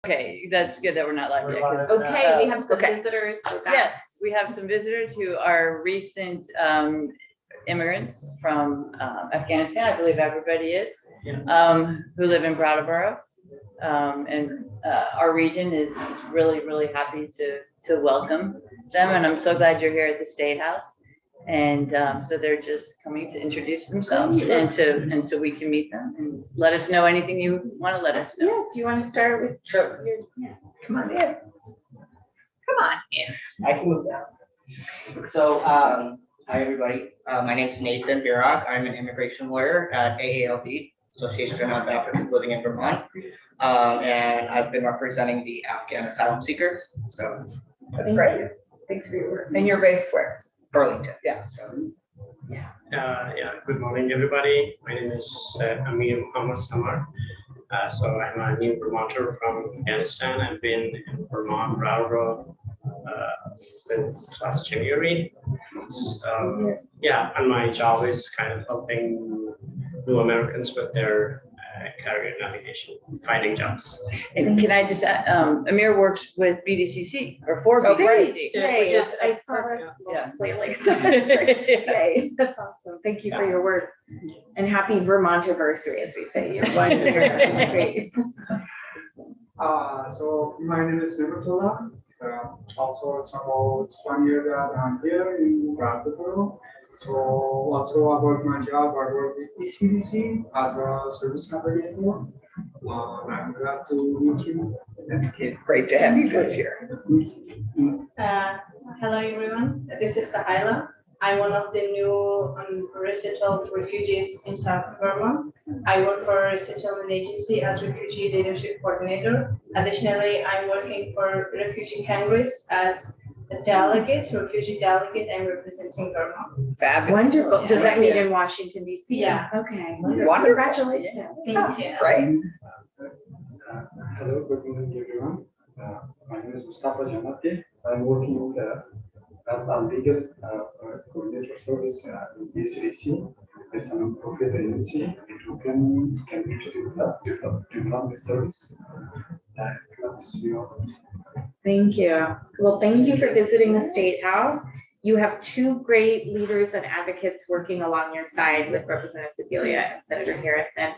Okay, that's good that we're not live yet. 'Cause, Okay, we have some visitors. So yes, we have some visitors who are recent immigrants from Afghanistan. I believe everybody is, who live in Brattleboro. And our region is really, really happy to welcome them. And I'm so glad you're here at the State House. And so they're just coming to introduce themselves and so we can meet them and let us know anything you want to let us know. Yeah, do you want to start with? Sure. Come on in. Come on in. I can move down. So, hi everybody. My name is Nathan Birak. I'm an immigration lawyer at AALV, Association of Africans Living in Vermont. And I've been representing the Afghan asylum seekers. So That's great. Thanks for your work. And you're based where? Burlington. Yeah. So. Good morning, everybody. My name is Amir Muhammad Samar. So I'm a new Vermonter from Afghanistan. I've been in Vermont, Brattleboro, since last January. So, and my job is kind of helping new Americans with their career navigation, finding jobs. And can I just add, Amir works with BDCC or for BDCC. Great. Which is, I saw it yeah. lately. So that's great. Yay. That's awesome. Thank you for your work. And happy Vermont anniversary, as we say. You're one year. That's great. So my name is Nimitullah. Also, it's about 1 year that I'm here in Brattleboro. So also about my job, I work with ECDC as a service navigator. I'm glad to meet you. That's great to have you guys here. Hello everyone, this is Sahila. I'm one of the new resettled refugees in South Vermont. I work for a resettlement agency as refugee leadership coordinator. Additionally, I'm working for Refugee Congress as a delegate, refugee delegate, and representing Vermont. Fabulous. Wonderful. Does that mean in Washington, D.C.? Yeah. Okay. Wonderful. Congratulations. Thank you. Great. Hello, good morning everyone. My name is Mustafa Janati. I'm working as a legal coordinator service in ECDC. It's a non-profit agency. It can develop the service. Thank you. Well, thank you for visiting the State House. You have two great leaders and advocates working along your side with Representative Sibilia and Senator Harrison.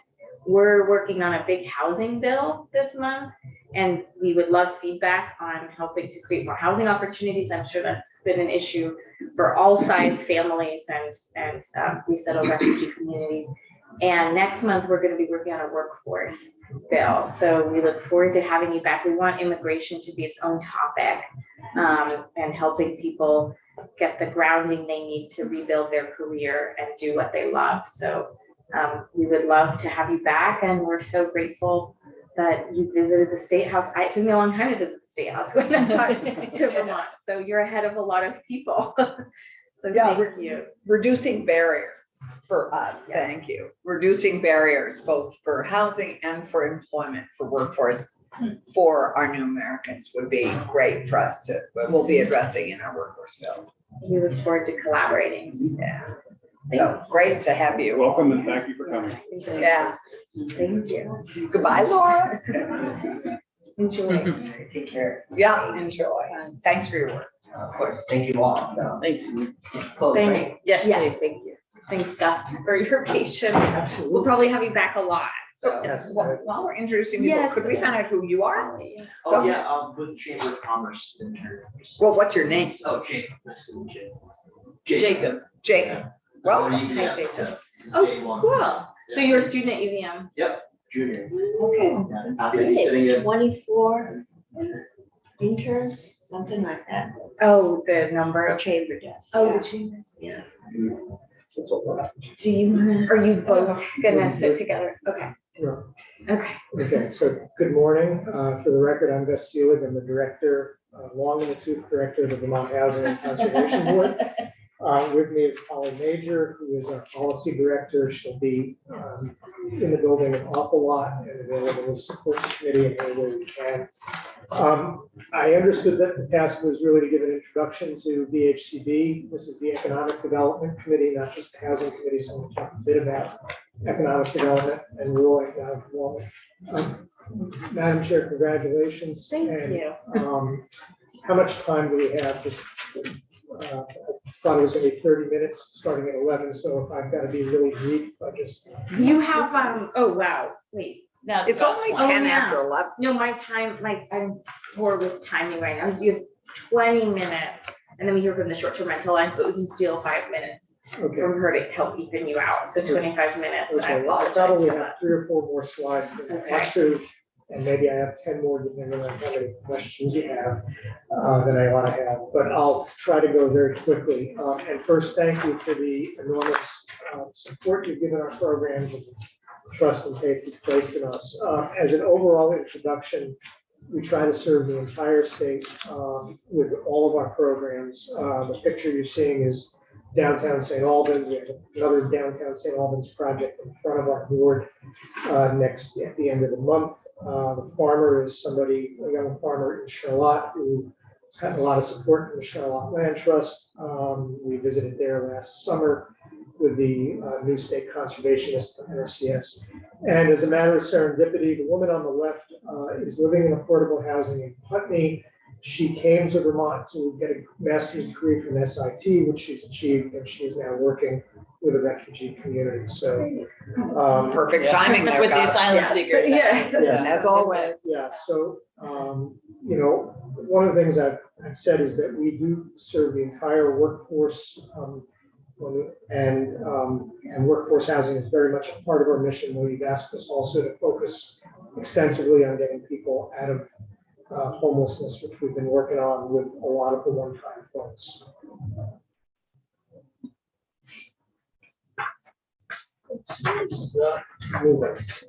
We're working on a big housing bill this month, and we would love feedback on helping to create more housing opportunities. I'm sure that's been an issue for all size families and resettled refugee communities. And next month, we're going to be working on a workforce bill. So we look forward to having you back. We want immigration to be its own topic and helping people get the grounding they need to rebuild their career and do what they love. So we would love to have you back, and we're so grateful that you visited the State House. It took me a long time to visit the State House when I got to Vermont. So you're ahead of a lot of people. So thank you. Reducing barriers for us. Yes. Thank you. Reducing barriers both for housing and for employment for workforce for our new Americans would be great for us to, we'll be addressing in our workforce bill. We look forward to collaborating. Yeah. So great to have you. Welcome and thank you for coming. Yeah. Thank you. Goodbye, Laura. Enjoy. Take care. Yeah, enjoy. Thanks for your work. Of course. Thank you all. So, Thanks. close, Thank right? you. Yes, Yes, please. thank you. Thanks, Gus, for your patience. Absolutely. We'll probably have you back a lot. So Yes. while we're introducing people, Yes. could we find out who you are? Oh, yeah, with Chamber of Commerce interns. Well, what's your name? Oh, Jacob, nice to meet you. Jacob. Jacob. Welcome. Yeah, Jacob. since Oh, day one. cool. So you're a student at UVM? Yep, junior. Okay. I've been sitting in. 24 interns, something like that. Oh, the number A of, chamber desk. oh, the chambers. Yeah. Do you, are you both gonna sit together? Okay. Okay. Okay, so good morning. For the record, I'm Gus Seelig. I'm the director, long in the tooth director of the Vermont Housing and Conservation Board. With me is Holly Major, who is our policy director. She'll be in the building an awful lot and available to support the committee in any way we can. I understood that the task was really to give an introduction to VHCD. This is the Economic Development Committee, not just the Housing Committee, so we'll talk a bit about economic development and rural economic development. Madam Chair, congratulations. Thank And, you. How much time do we have? Just I thought it was going to be 30 minutes, starting at 11. So if I've got to be really brief, I just. You have, oh, wow, wait. Now It's only Oh, 10 yeah. after 11. No, my time, I'm poor with timing right now. You have 20 minutes and then we hear from the short-term rental lines, but we can steal 5 minutes Okay. from her to help even you out. So 25 minutes. And I Okay, I apologize probably for have that. 3 or 4 more slides than I want to, and maybe I have 10 more depending on how many questions you have than I want to have, but I'll try to go very quickly. And first, thank you for the enormous support you've given our programs and trust and faith you've placed in us. As an overall introduction, we try to serve the entire state with all of our programs. The picture you're seeing is downtown St. Albans. We have another downtown St. Albans project in front of our board next at the end of the month. The farmer is somebody, a young farmer in Charlotte who has gotten a lot of support from the Charlotte Land Trust. We visited there last summer with the new state conservationist from NRCS. And as a matter of serendipity, the woman on the left is living in affordable housing in Putney. She came to Vermont to get a master's degree from SIT, which she's achieved, and she is now working with a refugee community. So Perfect timing there, With the guys. asylum seekers. Yeah. As always. Yeah, so, you know, one of the things I've said is that we do serve the entire workforce, and workforce housing is very much a part of our mission. We've asked us also to focus extensively on getting people out of homelessness, which we've been working on with a lot of the one-time funds.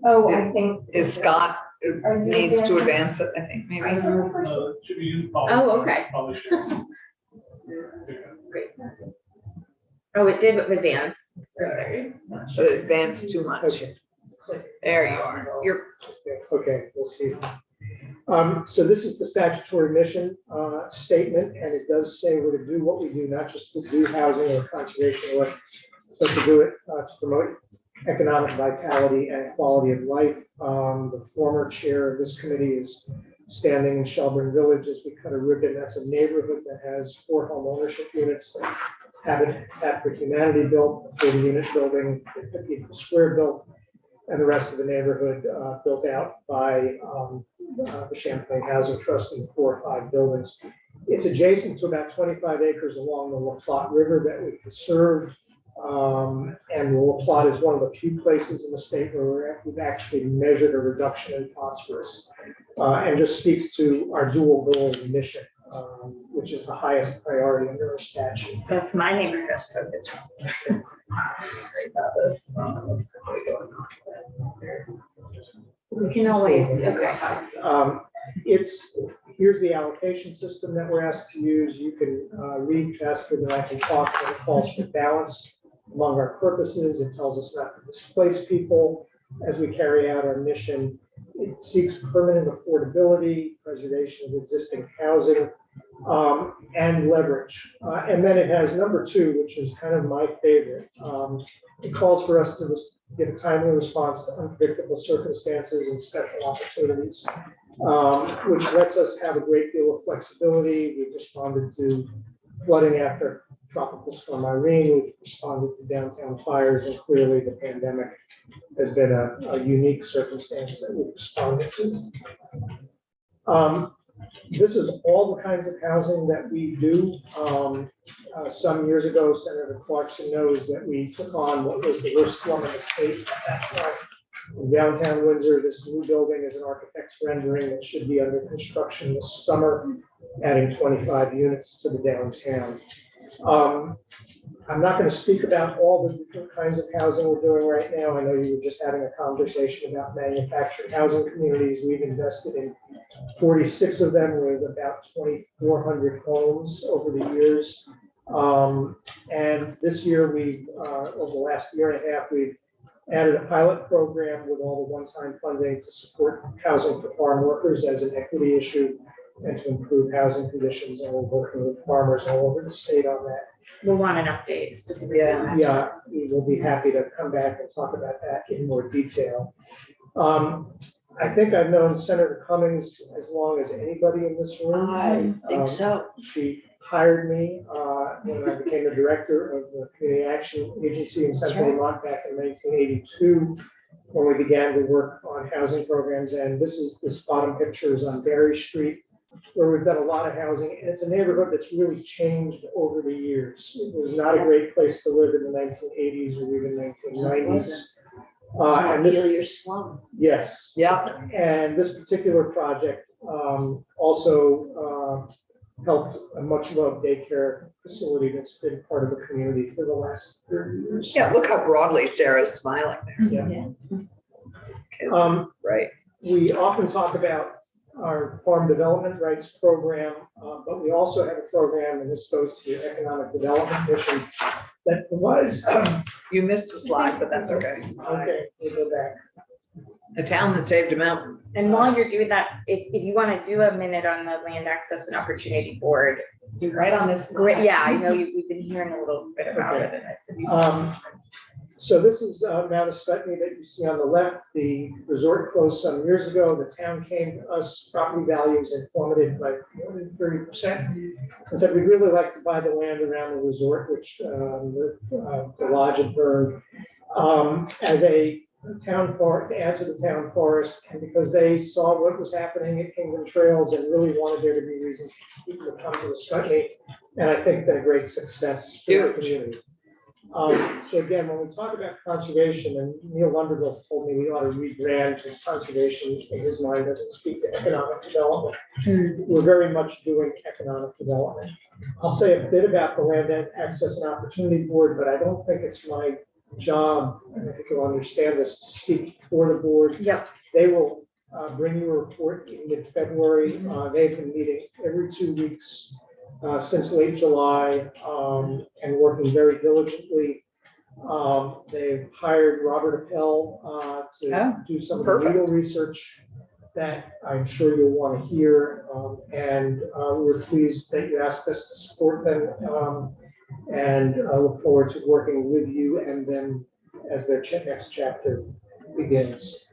Oh, I think. Is Scott Are you needs to there? advance it, I think, maybe. Oh, okay. Great. Oh, it did advance. Sorry. Should advance too much. Okay. There you are. You're Okay, we'll see. So this is the statutory mission statement, and it does say we're to do what we do, not just to do housing or conservation work, but to do it to promote economic vitality and quality of life. The former chair of this committee is standing in Shelburne Village as we cut a ribbon. That's a neighborhood that has 4 home ownership units, Habitat for Humanity built, 40-unit building, 50 square built, and the rest of the neighborhood built out by the Champlain Housing Trust in 4 or 5 buildings. It's adjacent to about 25 acres along the La Platte River that we conserved. And La Platte is one of the few places in the state where we've actually measured a reduction in phosphorus, and just speaks to our dual goal mission, which is the highest priority under our statute. That's my neighborhood. So good job. Sorry about this. What's really going on? We can always, okay. Here's the allocation system that we're asked to use. You can read faster than I can talk when it calls for balance among our purposes. It tells us not to displace people as we carry out our mission. It seeks permanent affordability, preservation of existing housing, and leverage. And then it has number 2, which is kind of my favorite. It calls for us to give a timely response to unpredictable circumstances and special opportunities, which lets us have a great deal of flexibility. We've responded to flooding after Tropical Storm Irene. We've responded to downtown fires, and clearly the pandemic has been a unique circumstance that we've responded to. This is all the kinds of housing that we do. Some years ago, Senator Clarkson knows that we took on what was the worst slum in the state at that time. In downtown Windsor, this new building is an architect's rendering that should be under construction this summer, adding 25 units to the downtown. I'm not going to speak about all the different kinds of housing we're doing right now. I know you were just having a conversation about manufactured housing communities. We've invested in 46 of them with about 2,400 homes over the years. And this year, over the last year and a half, we've Added a pilot program with all the one-time funding to support housing for farm workers as an equity issue and to improve housing conditions. And we're working with farmers all over the state on that. We'll want an update specifically on that. Yeah, we will be happy to come back and talk about that in more detail. I think I've known Senator Cummings as long as anybody in this room. I think so. She hired me when I became the director of the Community Action Agency in Central Vermont back in 1982, when we began to work on housing programs. And this bottom picture is on Berry Street, where we've done a lot of housing. And it's a neighborhood that's really changed over the years. It was not a great place to live in the 1980s or even 1990s. And this, Feel your slum. yes. Yeah. And this particular project also helped a much loved daycare facility that's been part of the community for the last 30 years. Yeah, look how broadly Sarah's smiling there. Yeah. Right. We often talk about our farm development rights program, but we also have a program, and this goes to the economic development mission, that provides. You missed the slide, but that's okay. Okay, we'll go back. The town that saved a mountain. And while you're doing that, if you want to do a minute on the Land Access and Opportunity Board, So right on this. great, yeah, I know we've been hearing a little bit about it. And it's So this is Mount Escutney that you see on the left. The resort closed some years ago. The town came to us, property values had plummeted by more than 30%. And said, we'd really like to buy the land around the resort, which the lodge had burned, as a town forest, to add to the town forest. And because they saw what was happening at Kingdom Trails and really wanted there to be reasons for people to come to Escutney. And I think been a great success for the community. So again, when we talk about conservation, and Neil Lunderville told me we ought to rebrand, because conservation in his mind doesn't speak to economic development. We're very much doing economic development. I'll say a bit about the Land Access and Opportunity Board, but I don't think it's my job, and I think you'll understand this, to speak for the board. Yep. They will bring you a report in mid-February. They've been meeting every 2 weeks since late July, and working very diligently. They've hired Robert Appel to do some of the legal research that I'm sure you'll want to hear. And we're pleased that you asked us to support them, and I look forward to working with you and them as their next chapter begins.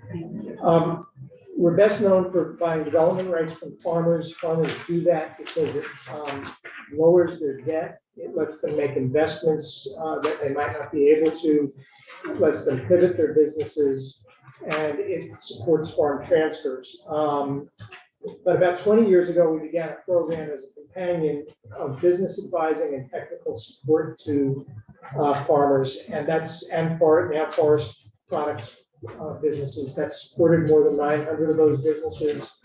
We're best known for buying development rights from farmers. Farmers do that because it lowers their debt. It lets them make investments that they might not be able to. It lets them pivot their businesses, and it supports farm transfers. But about 20 years ago, we began a program as a companion of business advising and technical support to farmers, and now forest products businesses. That's supported more than 900 of those businesses.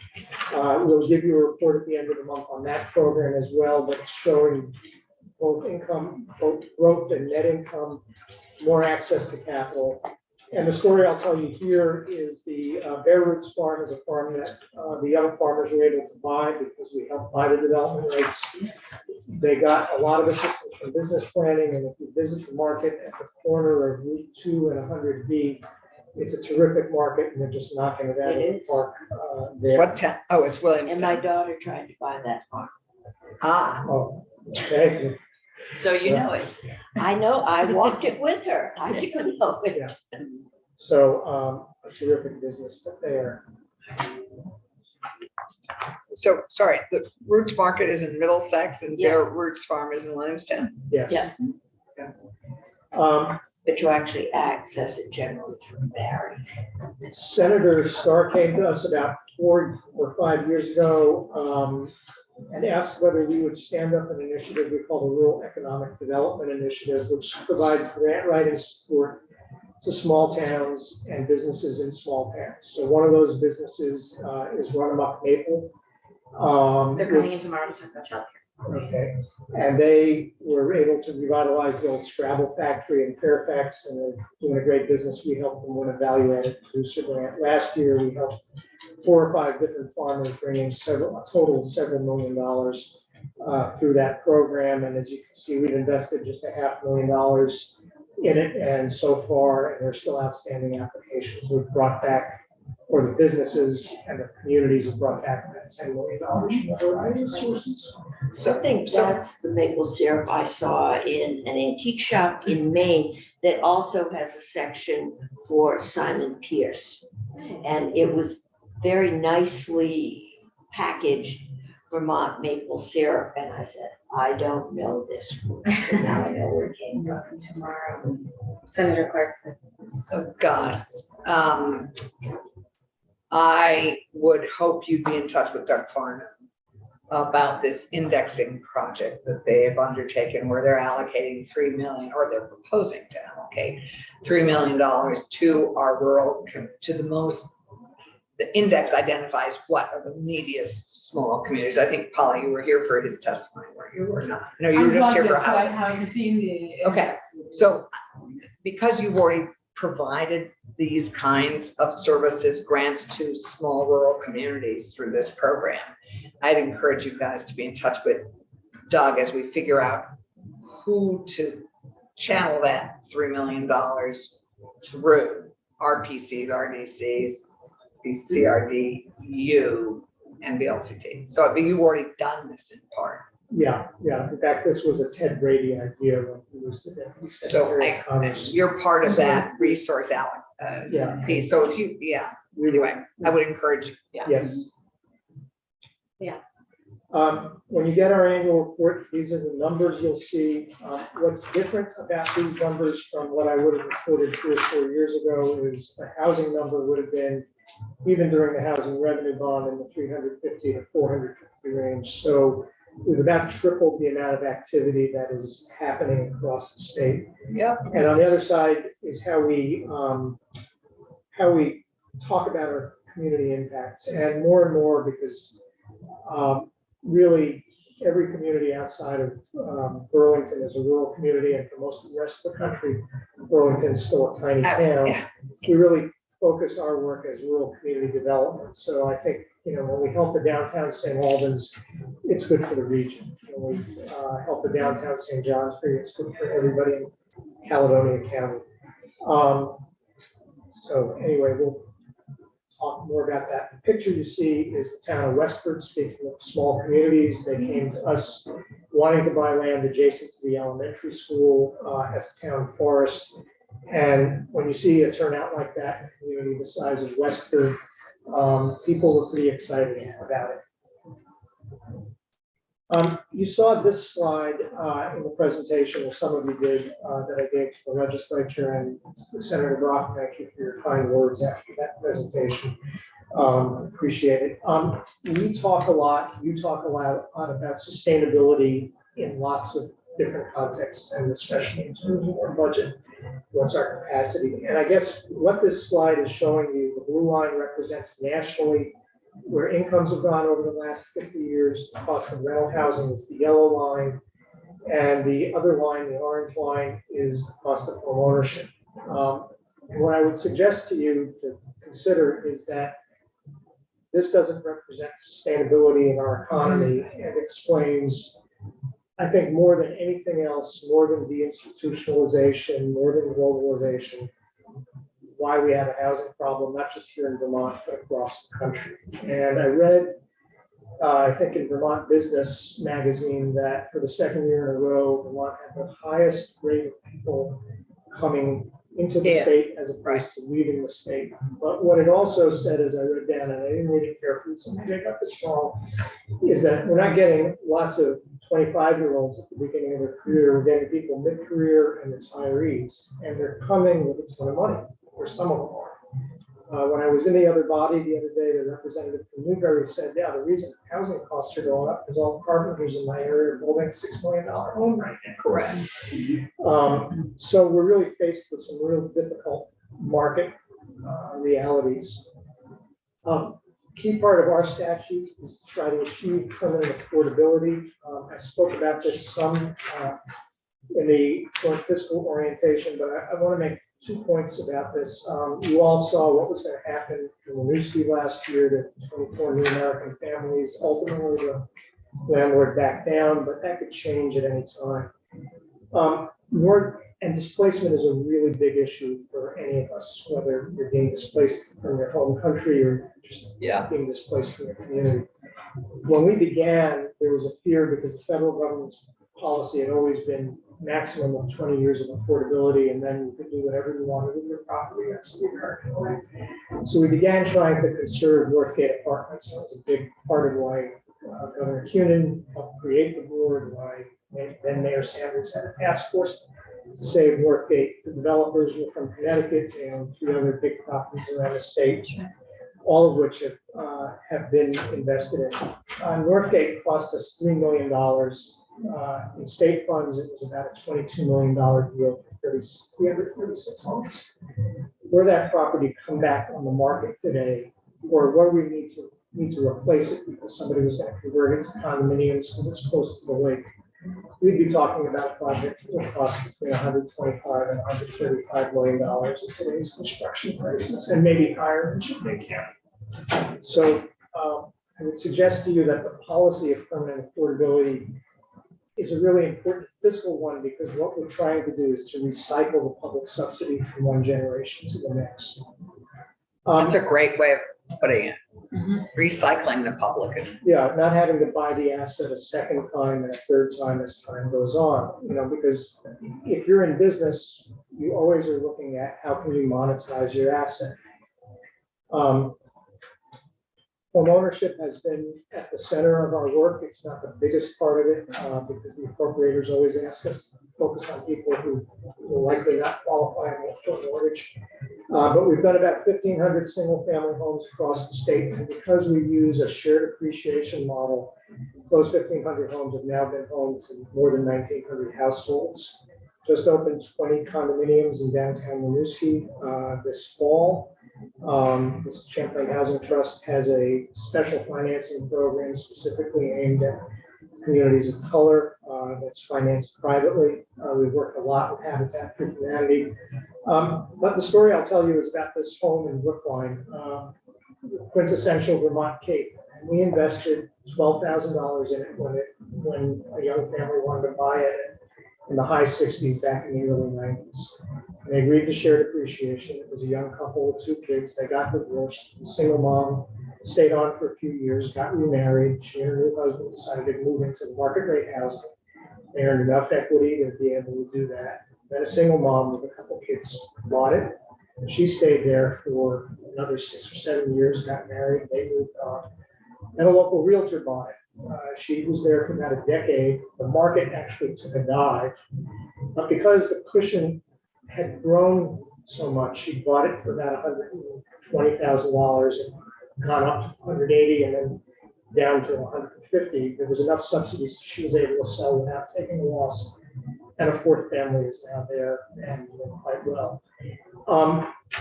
We'll give you a report at the end of the month on that program as well, but it's showing both growth and net income, more access to capital. And the story I'll tell you here is the Bear Roots Farm is a farm that the young farmers were able to buy because we helped buy the development rights. They got a lot of assistance from business planning, and if you visit the market at the corner of Route 2 and 100B, it's a terrific market, and they're just knocking it out of the park there. What town? Oh, it's Williamstown. And my daughter tried to buy that farm. Ah. Oh, okay. So you know it. I know, I walked it with her. I didn't know it. Yeah. So a terrific business that they are. So, sorry, the Roots Market is in Middlesex and their Roots Farm is in Williamstown? Yes. Yeah. But you actually access it generally through Barry. Senator Starr came to us about 4 or 5 years ago and asked whether we would stand up an initiative we call the Rural Economic Development Initiative, which provides grant writing support to small towns and businesses in small towns. So one of those businesses is Run Amok Maple. They're coming in tomorrow to talk about childcare. Okay, and they were able to revitalize the old Scrabble factory in Fairfax, and they're doing a great business. We helped them win a value-added producer grant. Last year, we helped 4 or 5 different farmers bring in a total of several $1 million through that program. And as you can see, we've invested just $500,000 in it, and so far, and there's still outstanding applications. We've brought back, or the businesses and the communities have brought back that $10 million from a variety of sources. So I think that's the maple syrup I saw in an antique shop in Maine that also has a section for Simon Pierce. And it was very nicely packaged Vermont maple syrup. And I said, I don't know this one. So now I know where it came from. Tomorrow, Senator Clarkson. So Gus, I would hope you'd be in touch with Doug Farnham about this indexing project that they have undertaken where they're allocating $3 million, or they're proposing to allocate $3 million to our rural, to the most, the index identifies what are the neediest small communities. I think, Polly, you were here for his testimony, weren't you, or not? No, you were just here for housing. I haven't seen the. Okay, so because you've already provided these kinds of services, grants to small rural communities through this program, I'd encourage you guys to be in touch with Doug as we figure out who to channel that $3 million through: RPCs, RDCs, BCRDU, and VLCT. So you've already done this in part. Yeah. In fact, this was a Ted Brady idea when he was the Deputy So Secretary of Commerce. you're part of that resource Yeah. piece. So if you, anyway, I would encourage you. Yes. Yeah. When you get our annual report, these are the numbers you'll see. What's different about these numbers from what I would have reported 3 or 4 years ago is the housing number would have been, even during the housing revenue bond, in the 350 to 450 range. So we've about tripled the amount of activity that is happening across the state. Yep. And on the other side is how we talk about our community impacts, and more because really every community outside of Burlington is a rural community, and for most of the rest of the country, Burlington is still a tiny town. Yeah. We really focus our work as rural community development. So I think, when we help the downtown St. Albans, it's good for the region. When we help the downtown St. Johnsbury, it's good for everybody in Caledonia County. So anyway, we'll talk more about that. The picture you see is the town of Westford. Speaking of small communities, they came to us wanting to buy land adjacent to the elementary school as a town forest. And when you see a turnout like that in a community the size of Westford, people were pretty excited about it. You saw this slide in the presentation, or some of you did, that I gave to the legislature, and Senator Brock, thank you for your kind words after that presentation. Appreciate it. We talk a lot, you talk a lot about sustainability in lots of different contexts, and especially in terms of our budget. What's our capacity? And I guess what this slide is showing you, the blue line represents nationally where incomes have gone over the last 50 years. The cost of rental housing is the yellow line, and the other line, the orange line, is the cost of home ownership. And what I would suggest to you to consider is that this doesn't represent sustainability in our economy, and explains, I think, more than anything else, more than deinstitutionalization, more than globalization, why we have a housing problem, not just here in Vermont, but across the country. And I read, I think in Vermont Business magazine, that for the second year in a row, Vermont had the highest rate of people coming into the state as opposed to leaving the state. But what it also said, as I wrote down, and I didn't read it carefully, so maybe I got this wrong, is that we're not getting lots of 25-year-olds at the beginning of their career. We're getting people mid-career and retirees, and they're coming with a ton of money, or some of them are. When I was in the other body the other day, the representative from Newbury said, yeah, the reason housing costs are going up is all the carpenters in my area are building a $6 million home right now. Correct. So we're really faced with some real difficult market realities. Key part of our statute is to try to achieve permanent affordability. I spoke about this some in the joint fiscal orientation, but I want to make 2 points about this. You all saw what was going to happen in the Newsky last year to 24 new American families. Ultimately, the landlord backed down, but that could change at any time. And displacement is a really big issue for any of us, whether you're being displaced from your home country or just being displaced from your community. When we began, there was a fear because the federal government's policy had always been maximum of 20 years of affordability, and then you could do whatever you wanted with your property. That's the American way. So we began trying to conserve Northgate apartments. That was a big part of why Governor Cunin helped create the board, why then Mayor Sanders had a task force to save Northgate. The developers were from Connecticut and 3 other big properties around the state, all of which have been invested in. Northgate cost us $3 million. In state funds, it was about a $22 million deal for 336 homes. Were that property come back on the market today, or where we need to replace it because somebody was going to convert it to condominiums because it's close to the lake, we'd be talking about a project that would cost between $125 and $135 million in today's construction prices, and maybe higher in Champaign County. So I would suggest to you that the policy of permanent affordability is a really important fiscal one, because what we're trying to do is to recycle the public subsidy from one generation to the next. That's a great way of putting it. Recycling the public. Yeah, not having to buy the asset a second time and a third time as time goes on, because if you're in business, you always are looking at how can you monetize your asset. Home ownership has been at the center of our work. It's not the biggest part of it because the appropriators always ask us to focus on people who will likely not qualify for a mortgage. But we've done about 1,500 single-family homes across the state. And because we use a shared appreciation model, those 1,500 homes have now been homes to more than 1,900 households. Just opened 20 condominiums in downtown Winooski this fall. This Champlain Housing Trust has a special financing program specifically aimed at communities of color that's financed privately. We've worked a lot with Habitat for Humanity. But the story I'll tell you is about this home in Brookline, quintessential Vermont Cape. And we invested $12,000 in it when a young family wanted to buy it in the high 60s back in the early 90s. And they agreed to shared appreciation. It was a young couple with 2 kids. They got divorced. The single mom stayed on for a few years, got remarried. She and her new husband decided to move into the market rate housing. They earned enough equity to be able to do that. Then a single mom with a couple kids bought it. And she stayed there for another 6 or 7 years, got married. They moved on. Then a local realtor bought it. She was there for about a decade. The market actually took a dive, but because the cushion had grown so much, she bought it for about $120,000 and gone up to 180 and then down to 150. There was enough subsidies she was able to sell without taking a loss, and a 4th family is now there and doing quite well.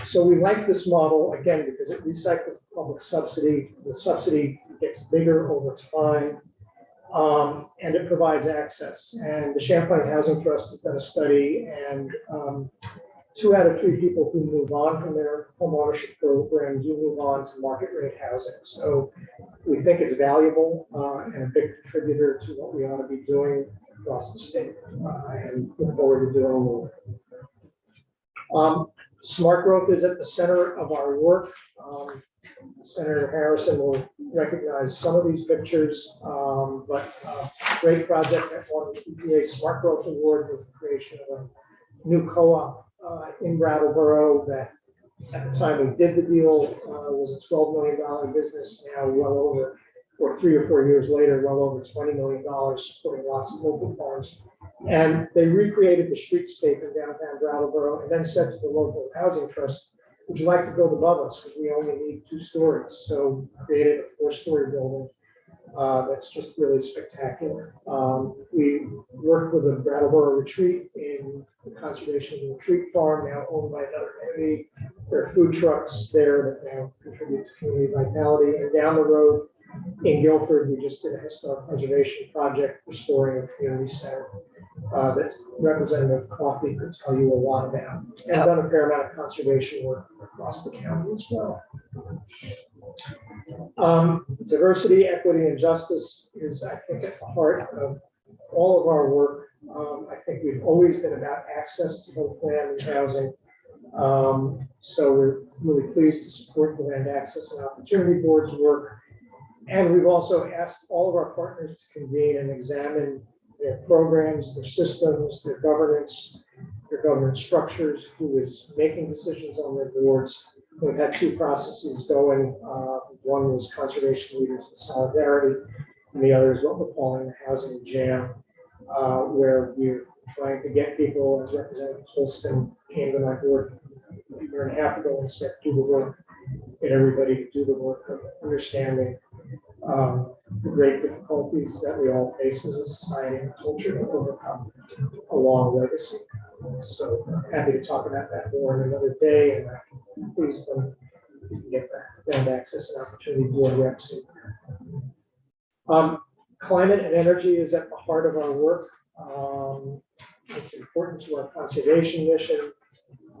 So we like this model again because it recycles the public subsidy. The subsidy gets bigger over time, and it provides access. And the Champlain Housing Trust has done a study, and 2 out of 3 people who move on from their home ownership program do move on to market rate housing. So we think it's valuable and a big contributor to what we ought to be doing across the state, and look forward to doing more. Smart growth is at the center of our work. Senator Harrison will recognize some of these pictures, but great project that won the EPA Smart Growth Award with the creation of a new co-op in Brattleboro that at the time we did the deal was a $12 million business, now well over, or 3 or 4 years later, well over $20 million, supporting lots of local farms. And they recreated the streetscape in downtown Brattleboro and then said to the local housing trust, would you like to build above us? Because we only need 2 stories. So created a 4-story building that's just really spectacular. We worked with the Brattleboro Retreat in the Conservation Retreat Farm, now owned by another entity. There are food trucks there that now contribute to community vitality. And down the road in Guilford, we just did a historic preservation project restoring a community center that Representative Coffey could tell you a lot about. And I've done a fair amount of conservation work across the county as well. Diversity, equity, and justice is, I think, at the heart of all of our work. I think we've always been about access to both land and housing. So we're really pleased to support the Land Access and Opportunity Board's work. And we've also asked all of our partners to convene and examine their programs, their systems, their governance structures, who is making decisions on their boards. We've had two processes going. One was Conservation Leaders in Solidarity, and the other is what we're calling the Housing Jam, where we're trying to get people, as Representative Holston came to my board a year and a half ago and said, do the work, get everybody to do the work of understanding the great difficulties that we all face as a society and culture to overcome a long legacy. So happy to talk about that more another day, and please when you can get that Land Access and Opportunity Board reps. Climate and energy is at the heart of our work. It's important to our conservation mission.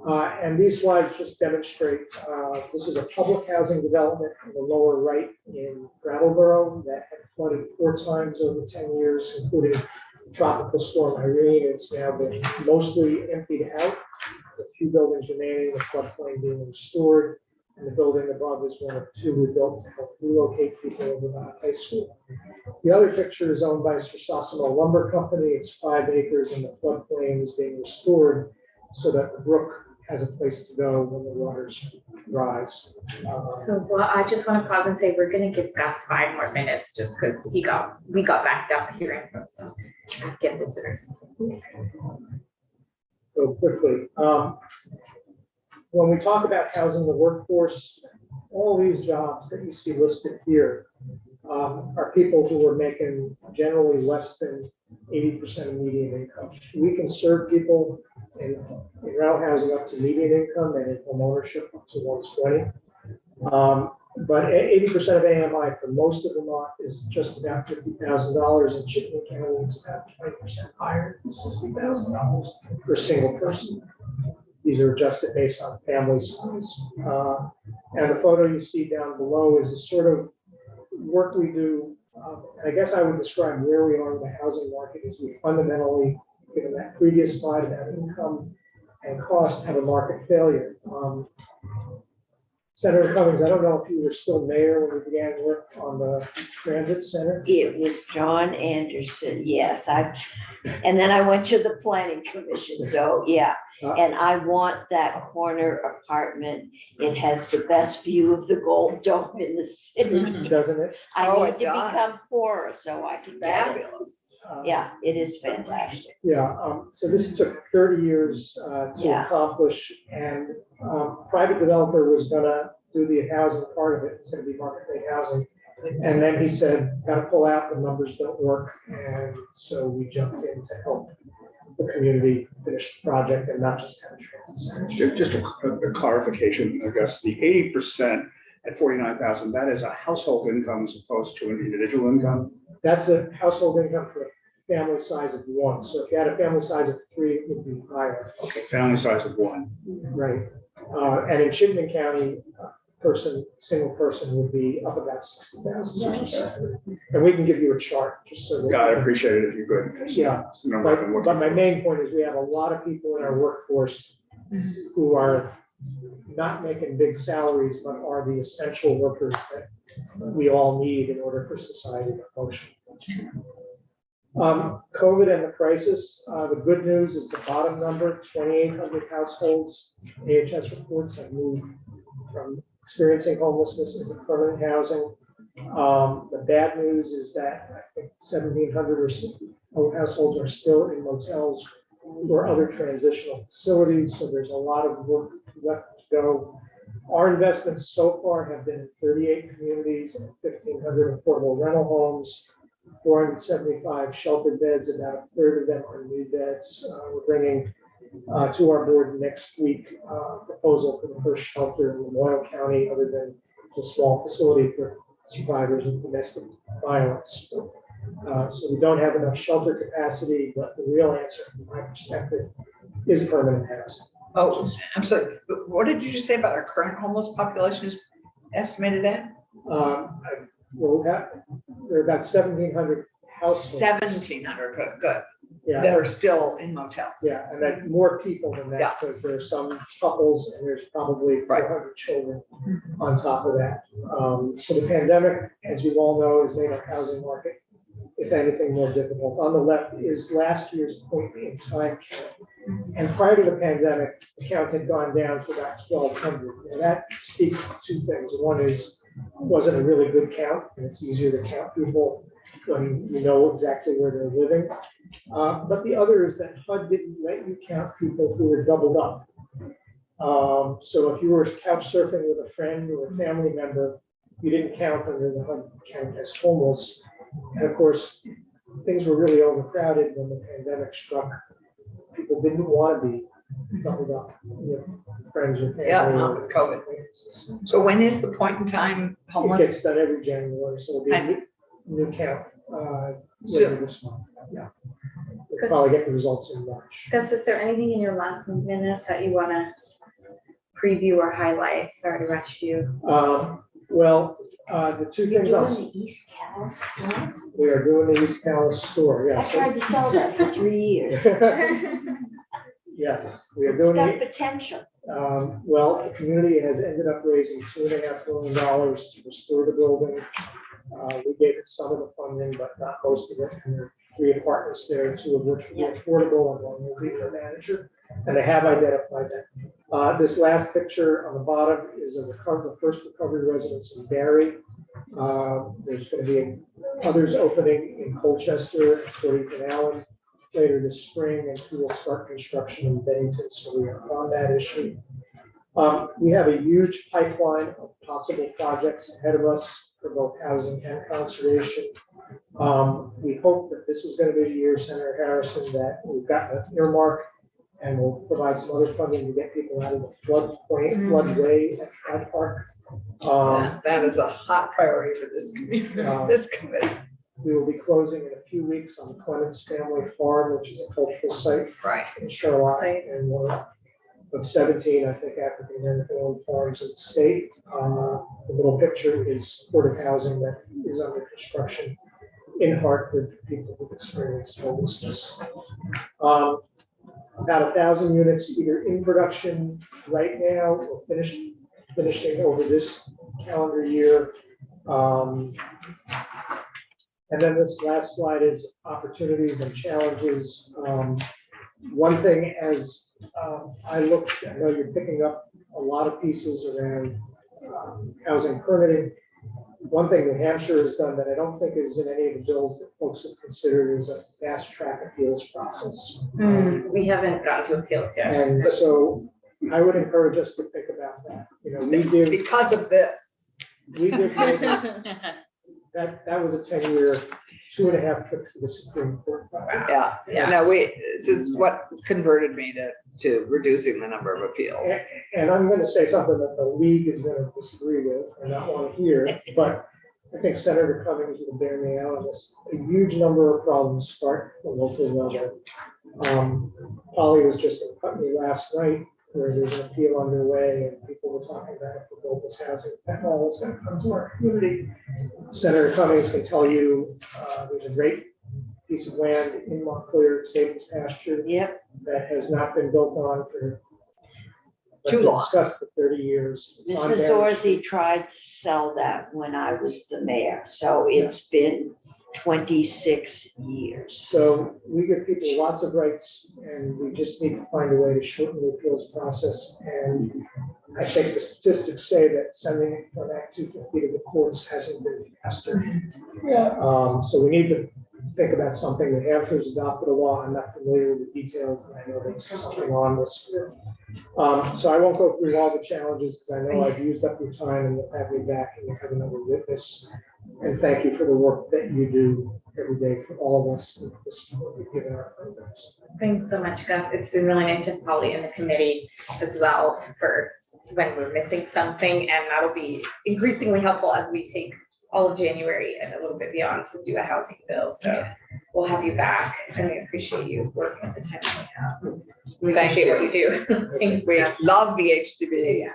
And these slides just demonstrate, this is a public housing development in the lower right in Brattleboro that had flooded 4 times over 10 years, including Tropical Storm Irene. It's now been mostly emptied out. A few buildings remaining, the floodplain being restored, and the building above is one of 2 we built to help relocate people over the high school. The other picture is owned by Sosimo Lumber Company. It's 5 acres, and the floodplain is being restored so that the brook has a place to go when the waters rise. So well, I just want to pause and say we're going to give Gus 5 more minutes just because we got backed up hearing from some get visitors. Go quickly. When we talk about housing the workforce, all these jobs that you see listed here are people who are making generally less than 80% of median income. We can serve people in rental housing up to median income and in homeownership up to 120. But 80% of AMI for most of Vermont is just about $50,000. In Chittenden County, it's about 20% higher than $60,000 for a single person. These are adjusted based on family size. And the photo you see down below is the sort of work we do. I guess I would describe where we are in the housing market is we fundamentally, given that previous slide about income and cost, have a market failure. Senator Cummings, I don't know if you were still mayor when we began work on the transit center. It was John Anderson, yes, and then I went to the planning commission, so yeah. And I want that corner apartment. It has the best view of the Gold Dome in the city. Doesn't it? I Oh, need it to does. become poorer so I can get it. Fabulous. Yeah, it is fantastic. Yeah, so this took 30 years to Yeah. accomplish, and private developer was gonna do the housing part of it. It's gonna be market rate housing. And then he said, gotta pull out, the numbers don't work. And so we jumped in to help the community finish the project and not just have a transit center. Just a clarification, I guess, the 80% at 49,000, that is a household income as opposed to an individual income? That's a household income for a family size of 1. So if you had a family size of 3, it would be higher. Okay, family size of 1. Right. And in Chittenden County, single person would be up about 60,000. And we can give you a chart just so that. Yeah, I appreciate it if you could. Yeah. It's the number I've been looking But my for. main point is we have a lot of people in our workforce who are not making big salaries, but are the essential workers that we all need in order for society to function. COVID and the crisis, the good news is the bottom number, 2,800 households. AHS reports have moved from experiencing homelessness into permanent housing. The bad news is that I think 1,700 or so households are still in motels or other transitional facilities. So there's a lot of work left to go. Our investments so far have been in 38 communities and 1,500 affordable rental homes, 475 shelter beds, about a third of them are new beds. We're bringing to our board next week a proposal for the first shelter in Lamoille County, other than a small facility for survivors of domestic violence. So we don't have enough shelter capacity, but the real answer from my perspective is permanent housing. Oh, I'm sorry, but what did you just say about our current homeless population is estimated at? There are about 1,700 households. 1,700, good. Yeah. that are still in motels. Yeah, and that more people than Yeah. that, because there's some couples and there's probably Right. 400 children on top of that. So the pandemic, as you all know, has made our housing market, if anything, more difficult. On the left is last year's point in time count. And prior to the pandemic, the count had gone down to about 1,200. And that speaks to two things. One is, it wasn't a really good count, and it's easier to count people when you know exactly where they're living. But the other is that HUD didn't let you count people who were doubled up. So if you were couch surfing with a friend or a family member, you didn't count under the HUD count as homeless. And of course, things were really overcrowded when the pandemic struck. People didn't want to be doubled up with friends or family. Yeah, with COVID. So when is the point in time It homeless? gets done every January, so it'll be a And- new count Soon. later this month. Yeah. We'll probably get the results in March. Gus, is there anything in your last minute that you want to preview or highlight? Sorry to rush you. Well, the two You're things doing else, the East Calais stuff? we are doing the East Calais store, I yes. tried to sell that for 3 years. Yes, we are It's doing got it. potential. Well, the community has ended up raising $2.5 million to restore the building. We gave it some of the funding, but not most of it. And there are 3 apartments there, 2 of which will be affordable and 1 will be for manager. And they have identified that. This last picture on the bottom is the first recovery residence in Barry. There's going to be others opening in Colchester, Torrington Allen later this spring, and we will start construction in Bennington, so we are on that issue. We have a huge pipeline of possible projects ahead of us for both housing and conservation. We hope that this is going to be the year, Senator Harrison, that we've got an earmark and we'll provide some other funding to get people out of the floodway at Hyde Park. That is a hot priority for this committee. This committee. We will be closing in a few weeks on Clemens Family Farm, which is a cultural site Right. in Charlotte, and one of 17, I think, African American owned farms in the state. The little picture is supportive housing that is under construction in Hartford for people who've experienced homelessness. About 1,000 units either in production right now or finishing over this calendar year. And then this last slide is opportunities and challenges. One thing, as I look, I know you're picking up a lot of pieces around housing permitting. One thing New Hampshire has done that I don't think is in any of the bills that folks have considered is a fast track appeals process. We haven't got to appeals yet. And so I would encourage us to think about that. You know, we did Because of this. that was a 10-year, 2.5 trips to the Supreme Court. Yeah. Yeah. No, this is what converted me to reducing the number of appeals. And I'm going to say something that the league is going to disagree with and not want to hear, but I think Senator Cummings will bear me out on this. A huge number of problems start at the local level. Polly was just in Putney last night where there's an appeal underway and people were talking about if we build this housing, that all is going to come to our community. Senator Cummings can tell you there's a great piece of land in Montclair, Sable's pasture. Yep. That has not been built on for Too long. Discussed for 30 years. It's on Mrs. balance. Zorzi tried to sell that when I was the mayor, so it's been 26 years. So we give people lots of rights and we just need to find a way to shorten the appeals process. And I think the statistics say that sending it from Act 250 to the courts hasn't been faster. So we need to think about something. New Hampshire's adopted a law. I'm not familiar with the details, but I know there's something on this. So I won't go through all the challenges because I know I've used up your time and you'll have me back and you'll have another witness. And thank you for the work that you do every day for all of us and for the support you give in our programs. Thanks so much, Gus. It's been really nice to have Polly in the committee as well for when we're missing something, and that'll be increasingly helpful as we take all of January and a little bit beyond to do a housing bill. So we'll have you back, and we appreciate you working at the time we have. We Thank appreciate you. what you do. Thanks. We love the HCBA.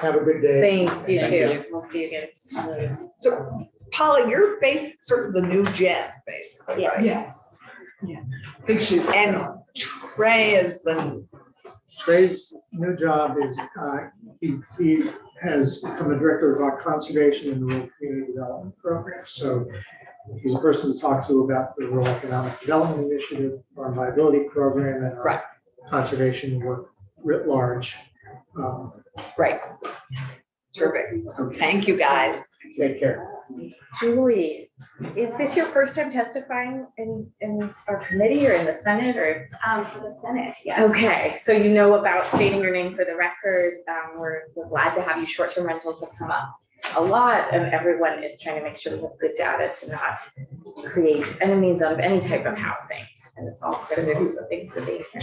Have a good day. Thanks, you too. We'll see you again. So Polly, you're sort of the new gen, basically, right? Yes. I think she's. And Trey is Trey's new job is, he has become a director of our conservation and rural community development program. So he's a person to talk to about the rural economic development initiative, farm viability program, and our conservation work writ large. Right. Terrific. Thank you, guys. Take care. Julie, is this your first time testifying in our committee or in the Senate or? For the Senate, yes. Okay, so you know about stating your name for the record. We're glad to have you. Short-term rentals have come up a lot, and everyone is trying to make sure we have good data to not create enemies out of any type of housing. And it's all critical, so thanks for being here.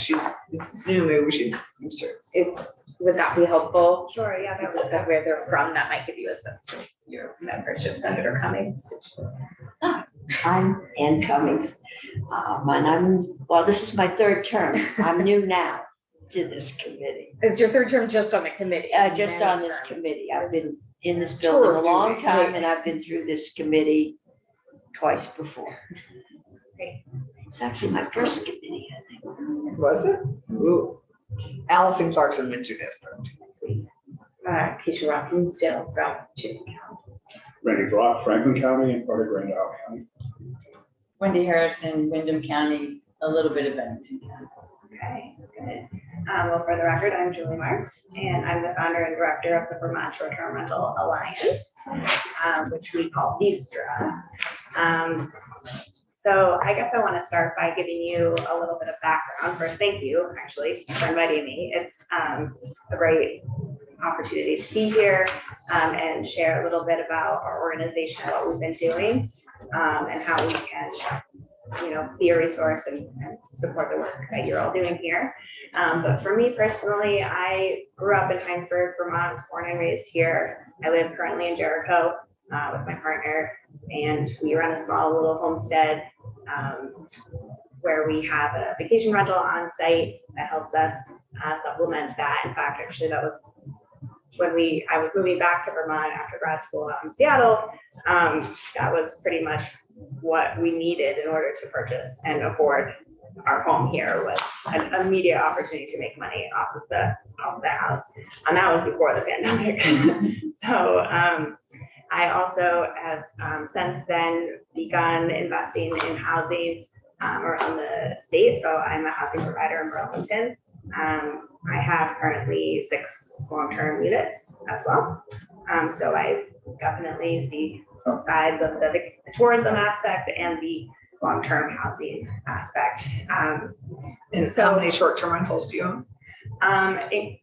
This is new, maybe we should insert. Would that be helpful? Sure, yeah, that was Just where they're from, that might give you a sense of your membership, Senator Cummings. I'm Ann Cummings. This is my third term. I'm new now to this committee. It's your third term just on the committee? Just on this committee. I've been in this building a long time, and I've been through this committee twice before. It's actually my first committee, I think. Was it? Ooh. Allison Clarkson went through this. Keisha Rockinsdale from Chittenden County. Randy Brock, Franklin County, and part of Grand Isle County. Wendy Harrison, Wyndham County, a little bit of Bennington County. Okay, good. Well, for the record, I'm Julie Marks, and I'm the founder and director of the Vermont Short-Term Rental Alliance, which we call VSTRA. So I guess I want to start by giving you a little bit of background. First, thank you, actually, for inviting me. It's a great opportunity to be here and share a little bit about our organization, what we've been doing, and how we can, be a resource and support the work that you're all doing here. But for me personally, I grew up in Heinsberg, Vermont, born and raised here. I live currently in Jericho with my partner, and we run a small little homestead where we have a vacation rental on site that helps us supplement that. In fact, actually, that was when I was moving back to Vermont after grad school out in Seattle. That was pretty much what we needed in order to purchase and afford our home here, was an immediate opportunity to make money off of the house. And that was before the pandemic. So I also have since then begun investing in housing around the state. So I'm a housing provider in Burlington. I have currently 6 long-term units as well. So I definitely see both sides of the tourism aspect and the long-term housing aspect. And so how many short-term rentals do you own?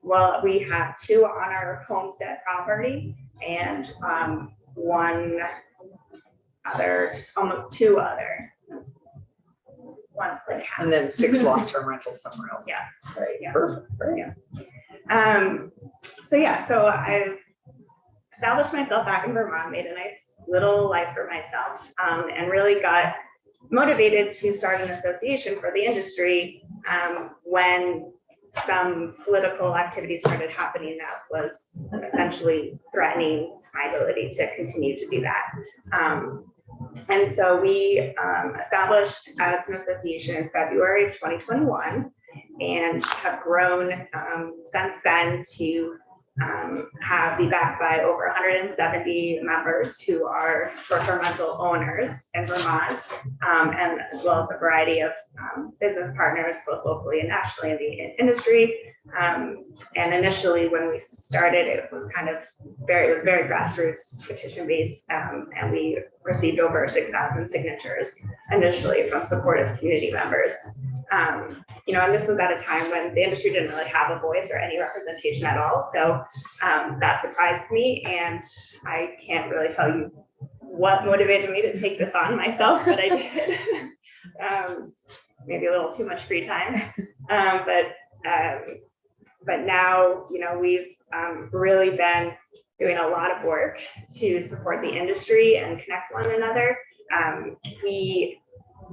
Well, we have 2 on our homestead property and one other, almost 2 other. One's like half. And then 6 long-term rentals somewhere else. Yeah. Right. Yeah. Perfect. Right. Yeah. So I've established myself back in Vermont, made a nice little life for myself, and really got motivated to start an association for the industry when some political activity started happening that was essentially threatening my ability to continue to do that. And so we established as an association in February of 2021 and have grown since then to be backed by over 170 members who are short-term rental owners in Vermont, and as well as a variety of business partners, both locally and nationally in the industry. And initially, when we started, it was very grassroots, petition-based, and we received over 6,000 signatures initially from supportive community members. And this was at a time when the industry didn't really have a voice or any representation at all. So that surprised me, and I can't really tell you what motivated me to take this on myself, but I did. Maybe a little too much free time, but now, we've really been doing a lot of work to support the industry and connect one another. We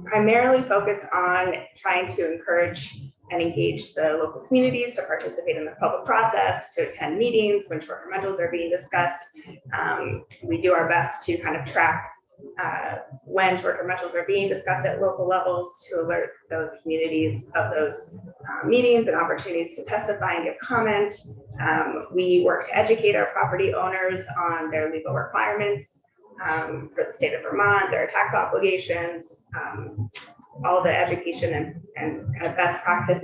primarily focus on trying to encourage and engage the local communities to participate in the public process, to attend meetings when short-term rentals are being discussed. We do our best to kind of track when short-term rentals are being discussed at local levels, to alert those communities of those meetings and opportunities to testify and give comment. We work to educate our property owners on their legal requirements for the state of Vermont, their tax obligations, all the education and kind of best practice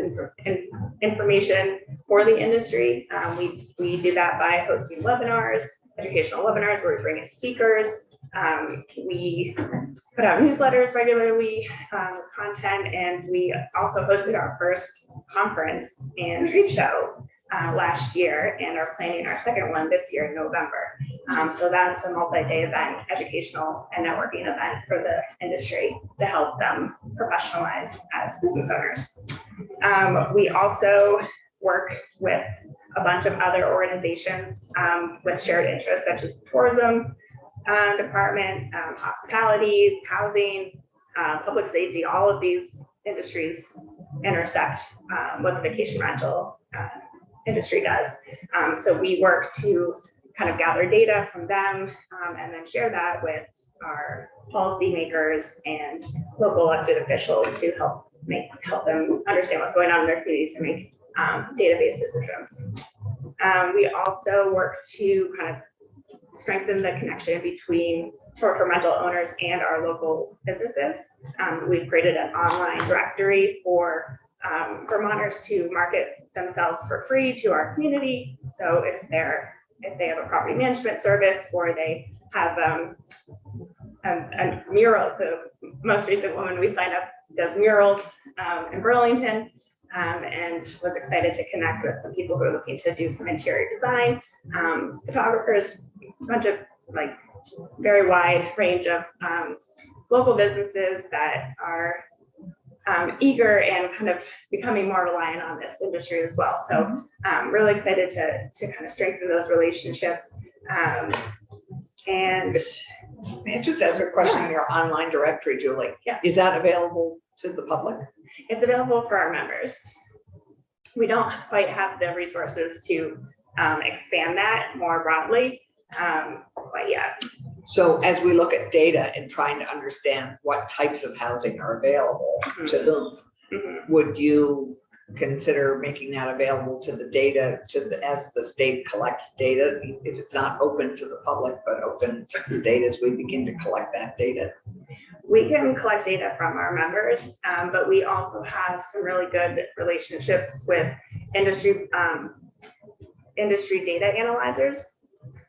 information for the industry. We do that by hosting webinars, educational webinars where we bring in speakers. We put out newsletters regularly, content, and we also hosted our first conference and trade show last year and are planning our second one this year in November. So that's a multi-day event, educational and networking event for the industry to help them professionalize as business owners. We also work with a bunch of other organizations with shared interests such as tourism department, hospitality, housing, public safety. All of these industries intersect what the vacation rental industry does. So we work to kind of gather data from them and then share that with our policymakers and local elected officials to help them understand what's going on in their communities and make data-based decisions. We also work to kind of strengthen the connection between short-term rental owners and our local businesses. We've created an online directory for Vermonters to market themselves for free to our community. So if they have a property management service or they have a mural, the most recent woman we signed up does murals in Burlington, and was excited to connect with some people who are looking to do some interior design, photographers, a bunch of like very wide range of local businesses that are eager and kind of becoming more reliant on this industry as well. So really excited to kind of strengthen those relationships. And may I just ask a question in your online directory, Julie? Yeah. Is that available to the public? It's available for our members. We don't quite have the resources to expand that more broadly, but yeah. So as we look at data and trying to understand what types of housing are available to whom, would you consider making that available to the data as the state collects data, if it's not open to the public, but open to the state as we begin to collect that data? We can collect data from our members, but we also have some really good relationships with industry data analyzers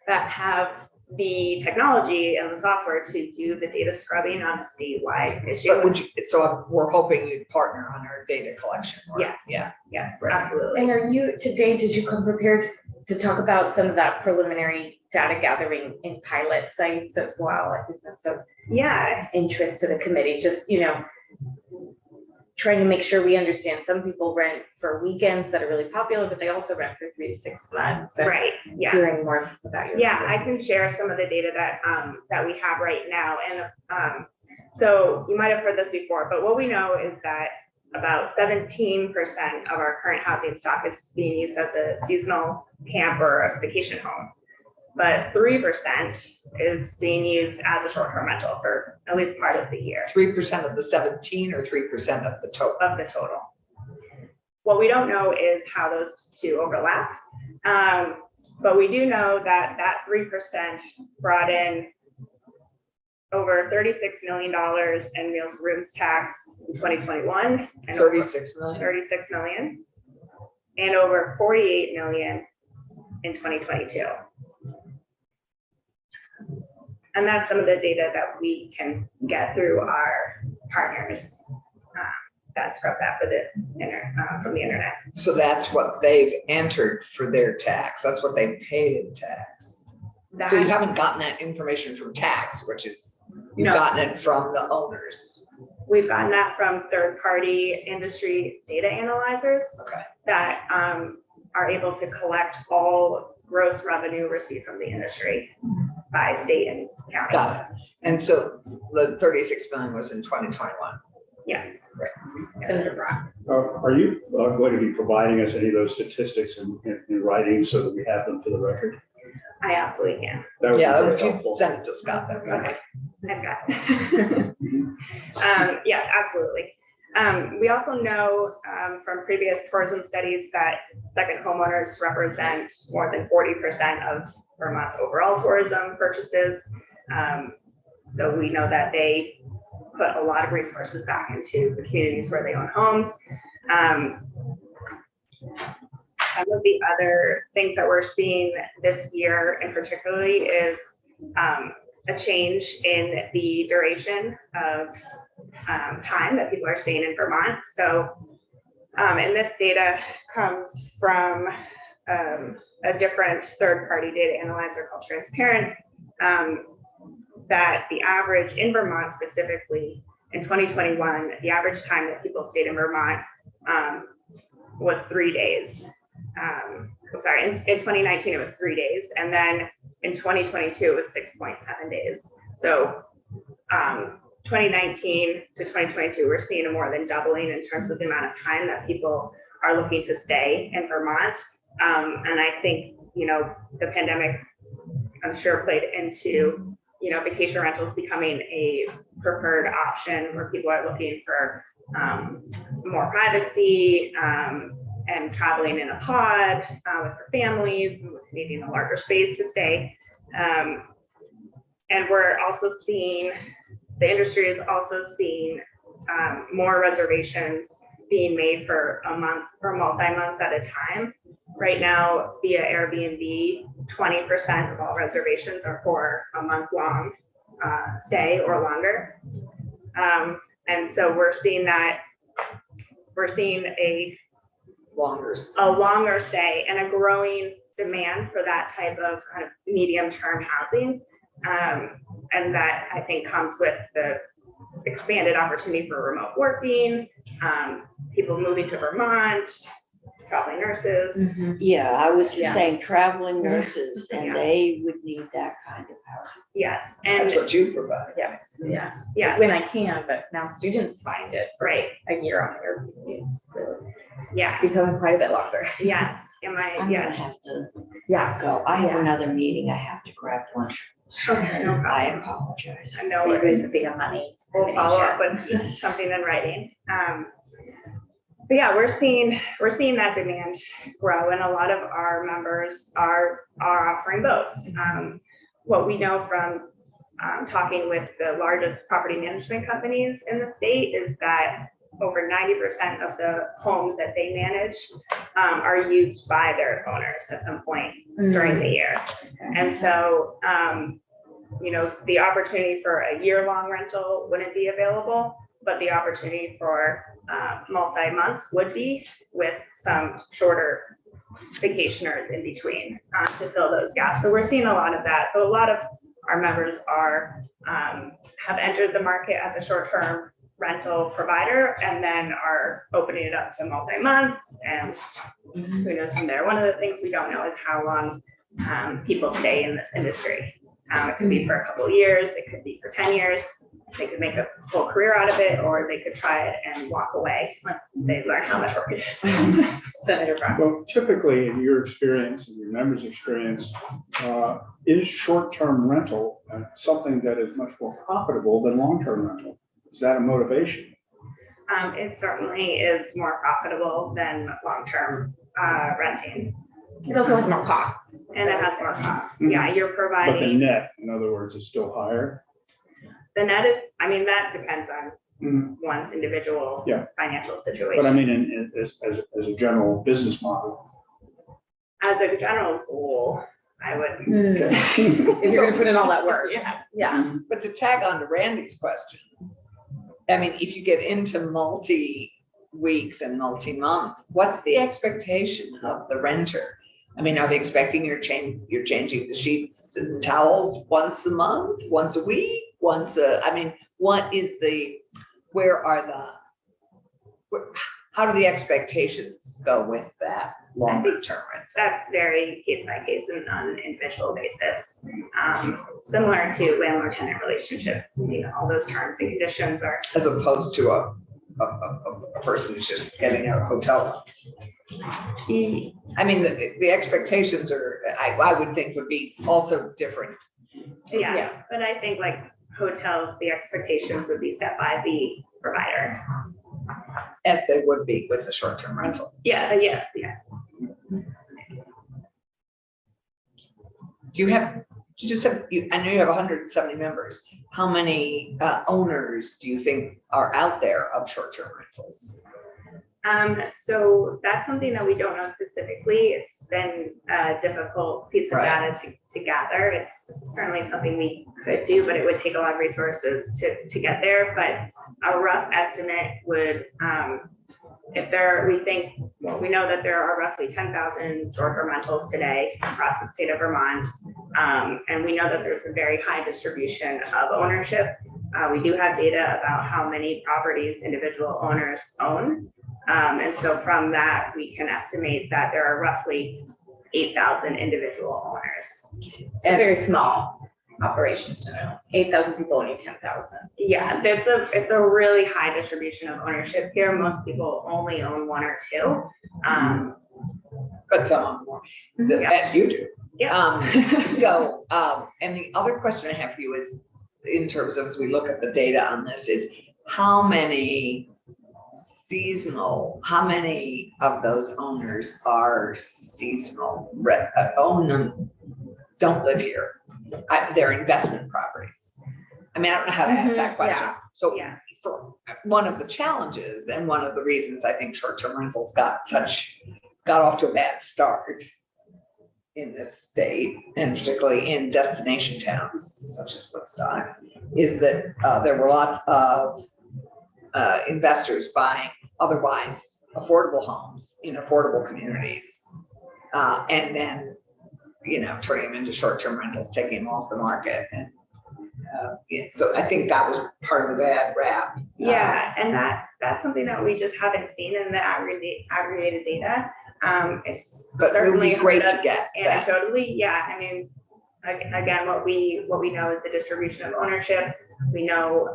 that have the technology and the software to do the data scrubbing on a statewide issue. But so we're hoping you'd partner on our data collection work. Yes. Yeah. Yes, Right. absolutely. And are you, today, did you come prepared to talk about some of that preliminary data gathering in pilot sites as well? I think that's of interest to the committee, just, trying to make sure we understand some people rent for weekends that are really popular, but they also rent for 3 to 6 months. Right, yeah. Hearing more about your. Yeah, I can share some of the data that we have right now. And so you might have heard this before, but what we know is that about 17% of our current housing stock is being used as a seasonal camp or a vacation home. But 3% is being used as a short-term rental for at least part of the year. 3% of the 17 or 3% of the total? Of the total. What we don't know is how those two overlap. But we do know that 3% brought in over $36 million in meals and rooms tax in 2021. And 36 million? 36 million. And over 48 million in 2022. And that's some of the data that we can get through our partners that scrub that for from the internet. So that's what they've entered for their tax. That's what they paid in tax. So you haven't gotten that information from tax, which is, you've gotten it from the owners. We've gotten that from third-party industry data analyzers that are able to collect all gross revenue received from the industry by state and county. Got it. And so the 36 million was in 2021. Yes. Right. Senator Brock. Are you going to be providing us any of those statistics in writing so that we have them for the record? I absolutely can. That would be Yeah, very if you helpful. send it to Scott, that would be Okay. Hi, Scott. Yes, absolutely. We also know from previous tourism studies that second homeowners represent more than 40% of Vermont's overall tourism purchases. So we know that they put a lot of resources back into the communities where they own homes. Some of the other things that we're seeing this year in particularly is a change in the duration of time that people are staying in Vermont. So, and this data comes from a different third-party data analyzer called Transparent, that the average in Vermont specifically in 2021, the average time that people stayed in Vermont was 3 days. Sorry, in 2019 it was 3 days, and then in 2022 it was 6.7 days. So 2019 to 2022, we're seeing a more than doubling in terms of the amount of time that people are looking to stay in Vermont. And I think, you know, the pandemic, I'm sure, played into, you know, vacation rentals becoming a preferred option where people are looking for more privacy and traveling in a pod with their families, needing a larger space to stay. And we're also seeing, the industry is also seeing more reservations being made for a month or multi-months at a time. Right now, via Airbnb, 20% of all reservations are for a month-long stay or longer. And so we're seeing that, we're seeing a longer stay and a growing demand for that type of kind of medium-term housing. And that I think comes with the expanded opportunity for remote working, people moving to Vermont, traveling nurses. Yeah, I was just saying traveling nurses, and they would need that kind of housing. Yes, and That's what you provide. Yes, yeah, yeah, when I can, but now students find it right. a year on Airbnb. Yeah, It's becoming quite a bit longer. yes. I'm gonna have to Yes. go. I have another meeting. I have to grab lunch. Okay, no problem. I apologize. No Save worries. us a bit of money. We'll follow up with something in writing. But yeah, we're seeing that demand grow, and a lot of our members are offering both. What we know from talking with the largest property management companies in the state is that over 90% of the homes that they manage are used by their owners at some point during the year. And so, you know, the opportunity for a year-long rental wouldn't be available, but the opportunity for multi-months would be, with some shorter vacationers in between to fill those gaps. So we're seeing a lot of that. So a lot of our members are have entered the market as a short-term rental provider and then are opening it up to multi-months, and who knows from there. One of the things we don't know is how long people stay in this industry. It could be for a couple of years, it could be for 10 years. They could make a full career out of it, or they could try it and walk away once they learn how much work it is. Senator Brown. Well, typically in your experience and your members' experience, is short-term rental something that is much more profitable than long-term rental? Is that a motivation? It certainly is more profitable than long-term renting. It also has more costs. And it has more costs. Yeah, you're But the providing. net, in other words, is still higher? The net is, I mean, that depends on one's individual financial situation. But I mean, as a general business model. As a general rule, I would. If you're gonna put in all that work. Yeah. But to tag on to Randy's question, I mean, if you get into multi-weeks and multi-months, what's the expectation of the renter? I mean, are they expecting you're changing the sheets and towels once a month, once a week, I mean, how do the expectations go with that longer term? That's very case by case and on an individual basis. Similar to landlord-tenant relationships, you know, all those terms and conditions are. As opposed to a person who's just getting a hotel room. I mean, the expectations are, I would think would be also different. Yeah, but I think like hotels, the expectations would be set by the provider. As they would be with the short-term rental. Yeah, yes. Do you have, I know you have 170 members. How many owners do you think are out there of short-term rentals? So that's something that we don't know specifically. It's been a difficult piece of data to gather. It's certainly something we could do, but it would take a lot of resources to get there. But a rough estimate would, we know that there are roughly 10,000 short-term rentals today across the state of Vermont. And we know that there's a very high distribution of ownership. We do have data about how many properties individual owners own. And so from that, we can estimate that there are roughly 8,000 individual owners. So very small operations to know. 8,000 people, only 10,000. Yeah, it's a really high distribution of ownership here. Most people only own one or two. But some own more, as you do. Yeah. And the other question I have for you is, in terms of, as we look at the data on this, is how many of those owners are seasonal, own them, don't live here? They're investment proprities. I mean, I don't know how to ask that question. So for one of the challenges and one of the reasons I think short-term rentals got off to a bad start in this state, and particularly in destination towns such as Woodstock, is that there were lots of investors buying otherwise affordable homes in affordable communities, and then, turning them into short-term rentals, taking them off the market. And so I think that was part of the bad rap. Yeah, and that's something that we just haven't seen in the aggregated data. It's certainly great to get anecdotally. Yeah, I mean, again, what we know is the distribution of ownership. We know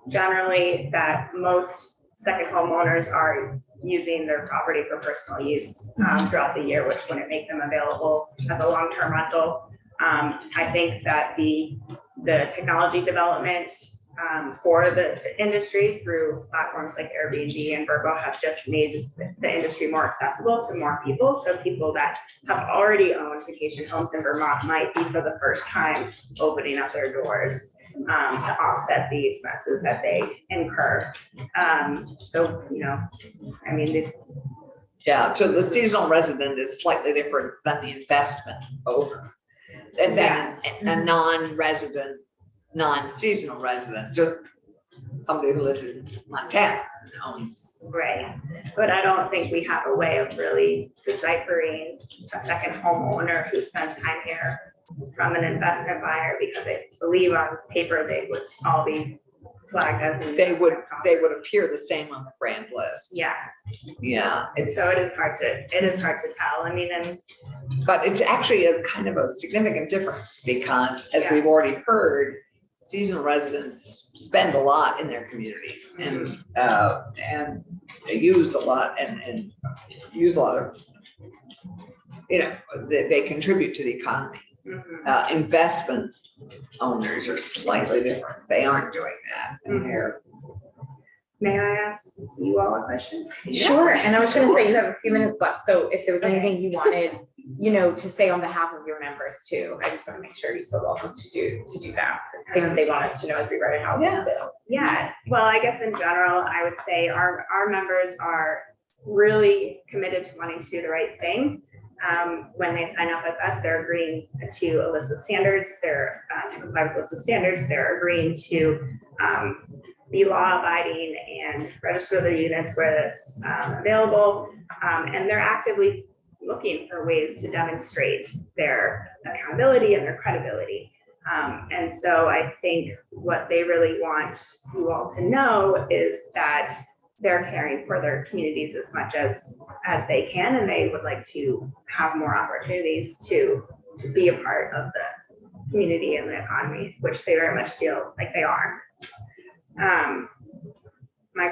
generally that most second homeowners are using their property for personal use throughout the year, which wouldn't make them available as a long-term rental. I think that the technology development for the industry through platforms like Airbnb and Vrbo have just made the industry more accessible to more people. So people that have already owned vacation homes in Vermont might be for the first time opening up their doors to offset the expenses that they incur. So the seasonal resident is slightly different than the investment owner. And then a non-resident, non-seasonal resident, just somebody who lives in Montana owns. Right, but I don't think we have a way of really deciphering a second homeowner who spends time here from an investment buyer, because I believe on paper they would all be flagged as they would appear the same on the brand list. Yeah. So it is hard to tell. I mean, but it's actually a kind of a significant difference, because as we've already heard, seasonal residents spend a lot in their communities and they use a lot and use a lot of, they contribute to the economy. Investment owners are slightly different. They aren't doing that. May I ask you all a question? Sure. And I was going to say, you have a few minutes left. So if there was anything you wanted, to say on behalf of your members too, I just want to make sure you feel welcome to do that. Things they want us to know as we write a housing bill. Yeah. Well, I guess in general, I would say our members are really committed to wanting to do the right thing. When they sign up with us, they're agreeing to a list of standards. They're to comply with a list of standards. They're agreeing to be law-abiding and register their units where it's available. And they're actively looking for ways to demonstrate their accountability and their credibility. And so I think what they really want you all to know is that they're caring for their communities as much as they can, and they would like to have more opportunities to be a part of the community and the economy, which they very much feel like they are. My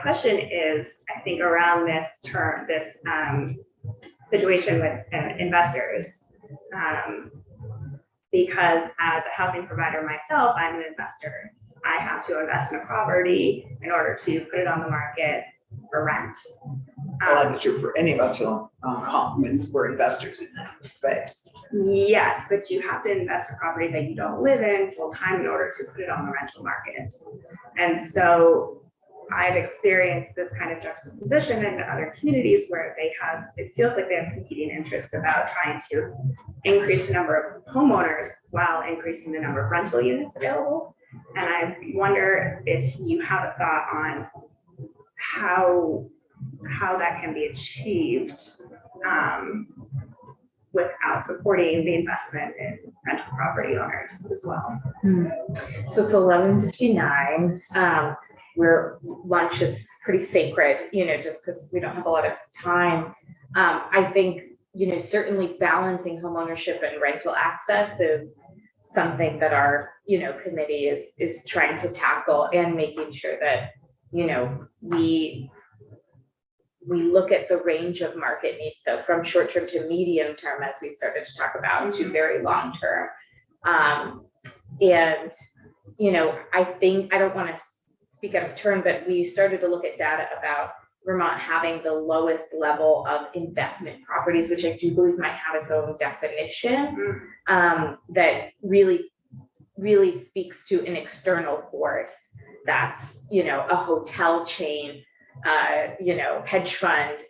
question is, I think, around this situation with investors. because as a housing provider myself, I'm an investor. I have to invest in a property in order to put it on the market for rent. Well, I'm sure for any of us who own a home, we're investors in that space. Yes, but you have to invest in a property that you don't live in full time in order to put it on the rental market. And so I've experienced this kind of juxtaposition in other communities where it feels like they have competing interests about trying to increase the number of homeowners while increasing the number of rental units available. And I wonder if you have a thought on how that can be achieved without supporting the investment in rental property owners as well. So it's 11:59. Where lunch is pretty sacred, just because we don't have a lot of time. I think, certainly balancing homeownership and rental access is something that our, committee is trying to tackle, and making sure that, we look at the range of market needs. So from short term to medium term, as we started to talk about, to very long term. And, I think, I don't want to speak out of turn, but we started to look at data about Vermont having the lowest level of investment properties, which I do believe might have its own definition, that really speaks to an external force that's, a hotel chain, hedge fund.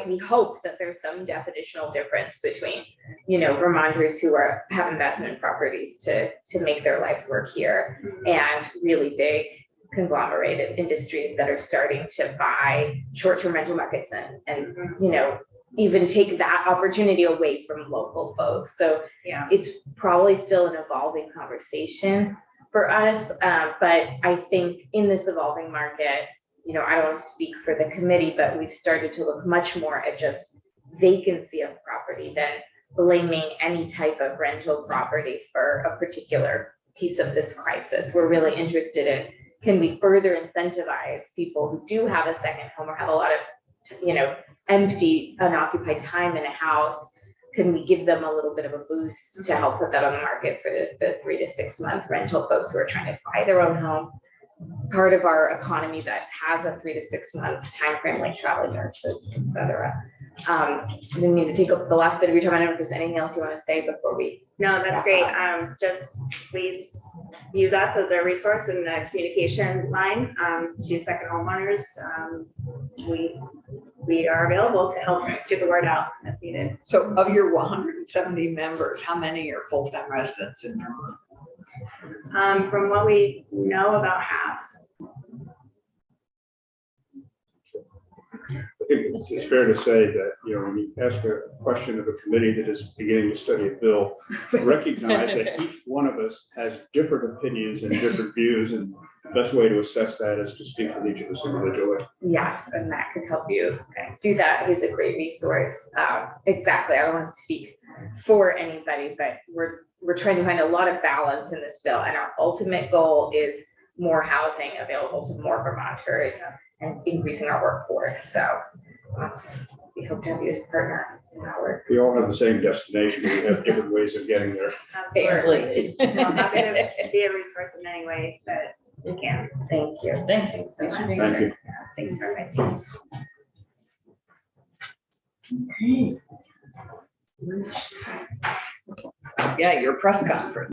We hope that there's some definitional difference between, Vermonters who have investment properties to make their lives work here, and really big conglomerated industries that are starting to buy short-term rental markets and even take that opportunity away from local folks. So Yeah. it's probably still an evolving conversation for us. But I think in this evolving market, I don't want to speak for the committee, but we've started to look much more at just vacancy of property than blaming any type of rental property for a particular piece of this crisis. We're really interested in, can we further incentivize people who do have a second home or have a lot of, empty, unoccupied time in a house? Can we give them a little bit of a boost to help put that on the market for the 3 to 6 month rental folks who are trying to buy their own home? Part of our economy that has a 3 to 6 month time frame, like travel nurses, et cetera. I didn't mean to take up the last bit of your time. I don't know if there's anything else you want to say before we. No, that's great. Just please use us as a resource in the communication line to second homeowners. We are available to help get the word out as needed. So of your 170 members, how many are full-time residents in Vermont? From what we know, about half. I think it's fair to say that, when you ask a question of a committee that is beginning to study a bill, recognize that each one of us has different opinions and different views, and the best way to assess that is to speak with each of us individually. Yes, and Matt could help you do that. He's a great resource. Exactly. I don't want to speak for anybody, but we're trying to find a lot of balance in this bill, and our ultimate goal is more housing available to more Vermonters and increasing our workforce. So we hope to have you as a partner in our work. We all have the same destination, but we have different ways of getting there. Absolutely. I'm happy to be a resource in any way that we can. Thank you. Thanks. Thank you. Thanks for inviting me. Yeah, your press conference.